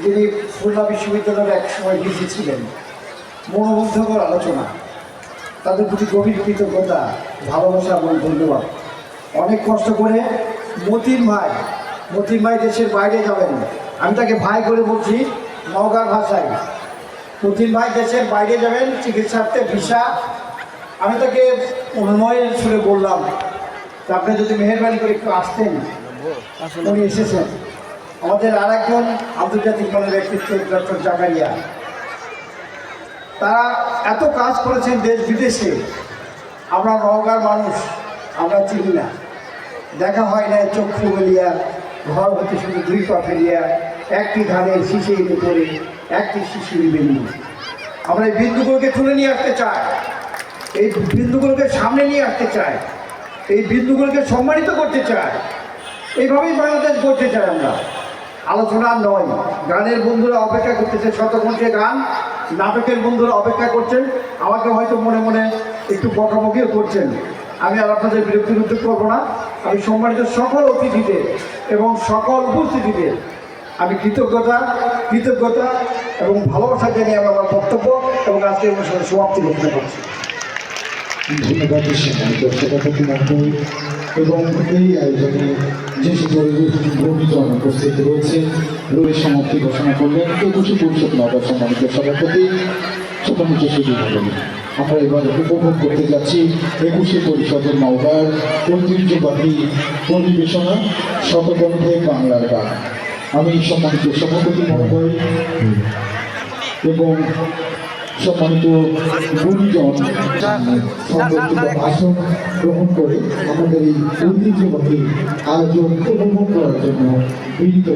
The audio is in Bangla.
যিনি খুলনা বিশ্ববিদ্যালয়ের এক সময় ভিসি ছিলেন। মনোমুগ্ধকর আলোচনা, তাদের প্রতি গভীর কৃতজ্ঞতা, ভালোবাসা এবং ধন্যবাদ। অনেক কষ্ট করে মতিন ভাই দেশের বাইরে যাবেন, আমি তাকে ভাই করে বলছি নওগাঁর ভাষায়। মতিন ভাই দেশের বাইরে যাবেন চিকিৎসার্থে, ভিসা। আমি তাকে অনুনয়ের সুরে বললাম যে আপনি যদি মেহরবানি করে একটু আসতেন। উনি এসেছেন। আমাদের আর একজন আন্তর্জাতিক মানের ব্যক্তিত্ব ডক্টর জাকারিয়া, তারা এত কাজ করেছেন দেশ বিদেশে। আমরা নওগাঁর মানুষ, আমরা চিনি না, দেখা হয় না চক্ষু বলিয়া, ঘর হতে শুধু 2 পা ফেলিয়া, একটি ধানের শিশি এনে পড়ে একটি শিশির বিন্দু। আমরা এই বিন্দুগুলোকে তুলে নিয়ে আসতে চাই, এই বিন্দুগুলোকে সামনে নিয়ে আসতে চাই, এই বিন্দুগুলোকে সম্মানিত করতে চাই। এইভাবেই বাংলাদেশ করতে চাই আমরা। আলোচনা নয়, গানের বন্ধুরা অপেক্ষা করতেছে, শতকণ্ঠে গান। নাটকের বন্ধুরা অপেক্ষা করছেন, আমাকে হয়তো মনে মনে একটু বকাবকিও করছেন। আমি আর আপনাদের বিরক্তি করবো না। আমি সম্মানিত সকল অতিথিদের এবং সকল উপস্থিতিদের আমি কৃতজ্ঞতা এবং ভালোবাসা জানিয়ে আমি আমার বক্তব্য এবং আজকের অনুষ্ঠানের সমাপ্তি ঘোষণা করছি। ধন্যবাদ সভাপতি মহোদয়। এবং এই আয়োজনে যে সকল গুরুজন উপস্থিত রয়েছে, রোগের সমাপ্তি ঘোষণা করলেন 21 পরিষদ নওগাঁ সম্মানিত সভাপতি ছোটমুখ সুদী হলেন। আমরা এবার উপভোগ করতে যাচ্ছি 21 পরিষদের নওগাঁর ঐতিহ্যবাহী পরিবেশনা শতকণ্ঠে বাংলার গান। আমি সম্মানিত সভাপতি মহোদয় এবং সম্মানিত গুরুজন সংবর্ধিত ভাষণ গ্রহণ করে আমাদের এই ঐতিহ্যবাহী আয়োজন উপভোগ করার জন্য বিনীত।